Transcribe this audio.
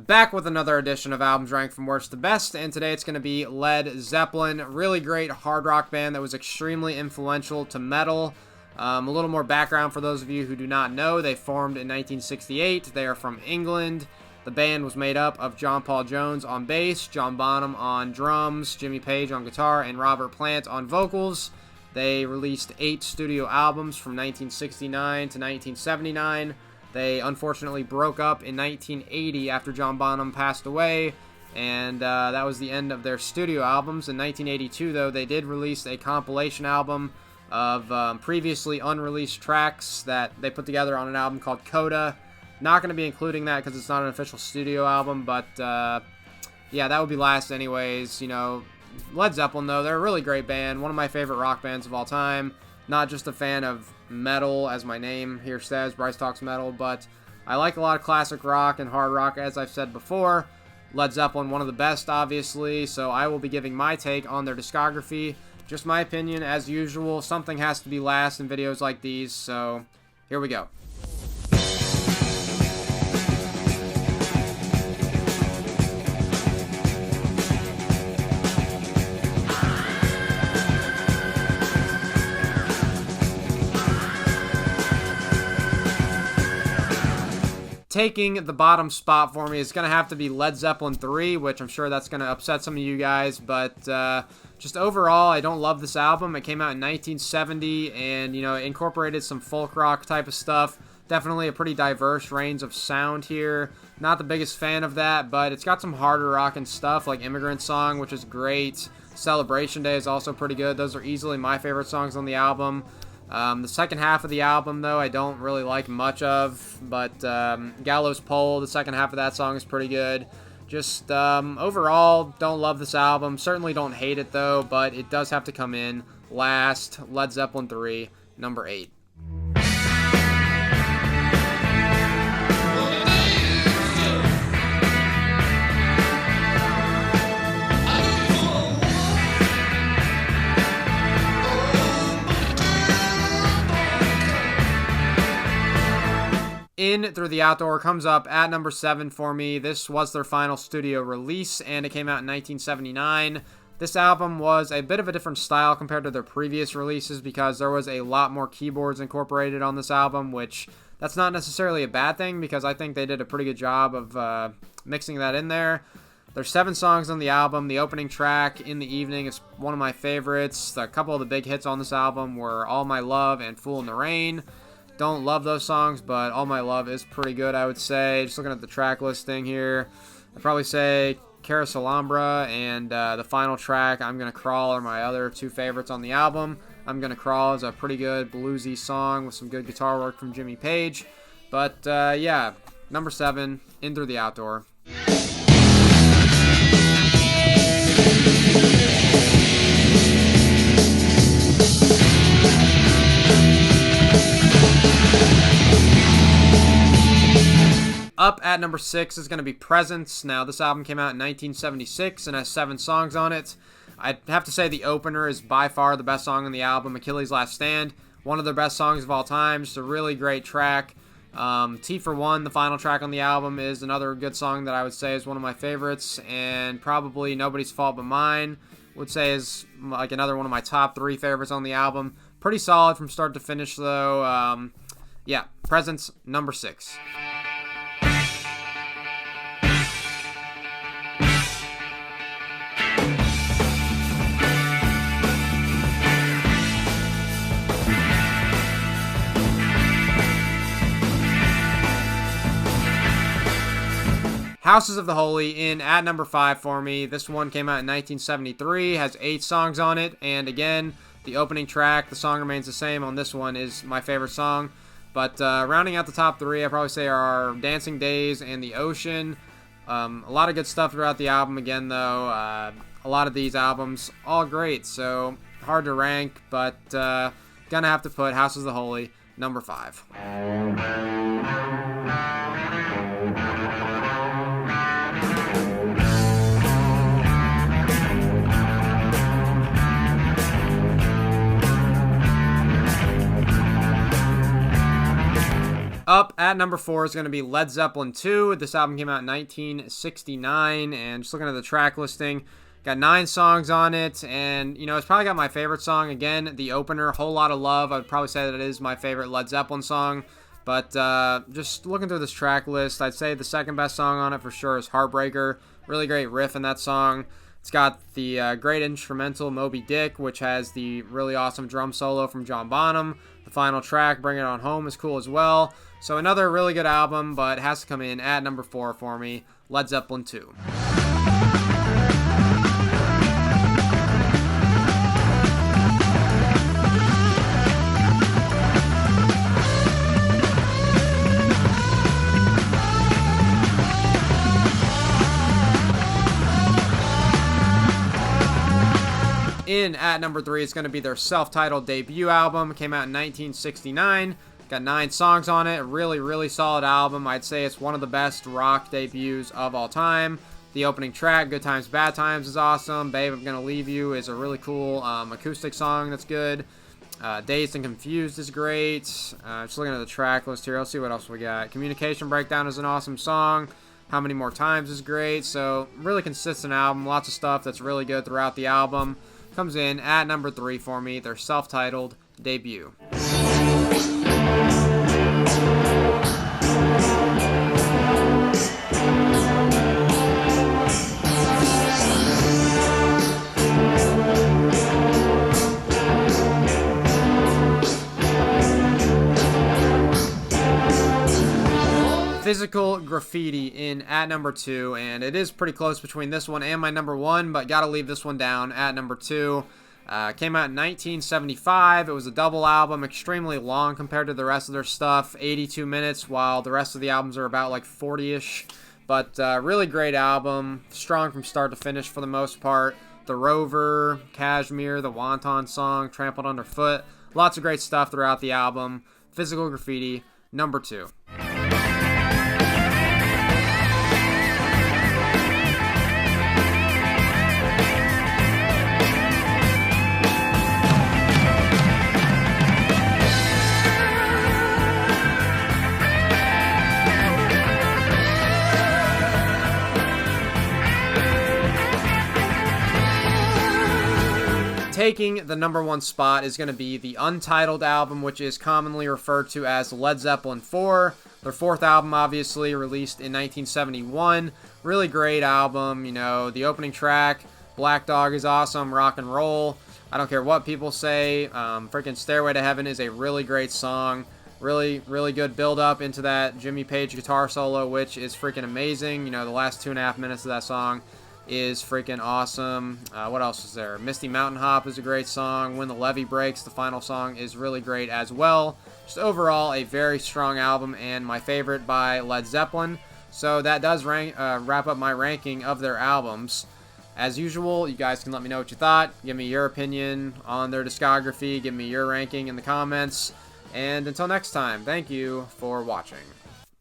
Back with another edition of Albums Ranked from Worst to Best, and today it's going to be Led Zeppelin, really great hard rock band that was extremely influential to metal. A little more background for those of you who do not know, they formed in 1968, they are from England. The band was made up of John Paul Jones on bass, John Bonham on drums, Jimmy Page on guitar, and Robert Plant on vocals. They released 8 studio albums from 1969 to 1979. They unfortunately broke up in 1980 after John Bonham passed away, and that was the end of their studio albums. In 1982, though, they did release a compilation album of previously unreleased tracks that they put together on an album called Coda. Not going to be including that because it's not an official studio album, but yeah, that would be last anyways. You know, Led Zeppelin, though, they're a really great band, one of my favorite rock bands of all time. Not just a fan of metal, as my name here says, Bryce Talks Metal, but I like a lot of classic rock and hard rock, as I've said before. Led Zeppelin, one of the best, obviously, so I will be giving my take on their discography. Just my opinion, as usual. Something has to be last in videos like these, so here we go. Taking the bottom spot for me is going to have to be Led Zeppelin III, which I'm sure that's going to upset some of you guys, but just overall, I don't love this album. It came out in 1970, and, you know, it incorporated some folk rock type of stuff. Definitely a pretty diverse range of sound here. Not the biggest fan of that, but it's got some harder rock and stuff, like Immigrant Song, which is great. Celebration Day is also pretty good. Those are easily my favorite songs on the album. The second half of the album, though, I don't really like much of, but Gallows Pole, the second half of that song is pretty good. Just overall, don't love this album. Certainly don't hate it, though, but it does have to come in last. Led Zeppelin III, number 8. In Through the Outdoor comes up at number 7 for me. This was their final studio release, and it came out in 1979. This album was a bit of a different style compared to their previous releases because there was a lot more keyboards incorporated on this album, which that's not necessarily a bad thing because I think they did a pretty good job of mixing that in there. There's 7 songs on the album. The opening track, In the Evening, is one of my favorites. A couple of the big hits on this album were All My Love and Fool in the Rain. Don't love those songs, but All My Love is pretty good, I would say. Just looking at the track listing here, I'd probably say Carousel Alhambra and the final track, I'm Gonna Crawl, are my other 2 favorites on the album. I'm Gonna Crawl is a pretty good bluesy song with some good guitar work from Jimmy Page. But yeah, number 7, In Through the Outdoor. Up at number 6 is going to be Presence. Now, this album came out in 1976 and has 7 songs on it. I'd have to say the opener is by far the best song on the album, Achilles' Last Stand. One of their best songs of all time. Just a really great track. T for One, the final track on the album, is another good song that I would say is one of my favorites. And probably Nobody's Fault But Mine would say is like another one of my top 3 favorites on the album. Pretty solid from start to finish, though. Yeah, Presence, number 6. Houses of the Holy in at number 5 for me. This one came out in 1973, has 8 songs on it, and again, the opening track, the song remains the same on this one, is my favorite song. But rounding out the top 3, I'd probably say are Dancing Days and The Ocean. A lot of good stuff throughout the album again, though. A lot of these albums, all great, so hard to rank, but gonna have to put Houses of the Holy, number 5. Up at number 4 is going to be Led Zeppelin II. This album came out in 1969, and just looking at the track listing, got 9 songs on it, and, it's probably got my favorite song. Again, the opener, Whole Lotta Love. I would probably say that it is my favorite Led Zeppelin song, but just looking through this track list, I'd say the second best song on it for sure is Heartbreaker. Really great riff in that song. It's got the great instrumental Moby Dick, which has the really awesome drum solo from John Bonham. The final track, Bring It On Home, is cool as well. So another really good album, but it has to come in at number 4 for me, Led Zeppelin II. In at number 3 is going to be their self-titled debut album. It came out in 1969. Got 9 songs on it. A really, really solid album. I'd say it's one of the best rock debuts of all time. The opening track, Good Times, Bad Times, is awesome. Babe, I'm Gonna Leave You is a really cool acoustic song that's good. Dazed and Confused is great. Just looking at the track list here. Let's see what else we got. Communication Breakdown is an awesome song. How Many More Times is great. So, really consistent album. Lots of stuff that's really good throughout the album. Comes in at number 3 for me, their self-titled debut. Physical Graffiti in at number 2, and it is pretty close between this one and my number 1, but gotta leave this one down at number 2. Came out in 1975. It was a double album, extremely long compared to the rest of their stuff, 82 minutes, while the rest of the albums are about like 40-ish. But really great album, strong from start to finish for the most part. The Rover, Kashmir, the Wonton song, Trampled Underfoot, lots of great stuff throughout the album. Physical Graffiti, number 2. Taking the number 1 spot is going to be the Untitled album, which is commonly referred to as Led Zeppelin IV. Their 4th album, obviously, released in 1971. Really great album. The opening track, Black Dog, is awesome. Rock and roll. I don't care what people say. Freaking Stairway to Heaven is a really great song. Really, really good build-up into that Jimmy Page guitar solo, which is freaking amazing. The last 2.5 minutes of that song is freaking awesome. What else is there? Misty Mountain Hop is a great song. When the Levee Breaks, the final song, is really great as well. Just overall, a very strong album and my favorite by Led Zeppelin. So that does wrap up my ranking of their albums. As usual, you guys can let me know what you thought. Give me your opinion on their discography. Give me your ranking in the comments. And until next time, thank you for watching.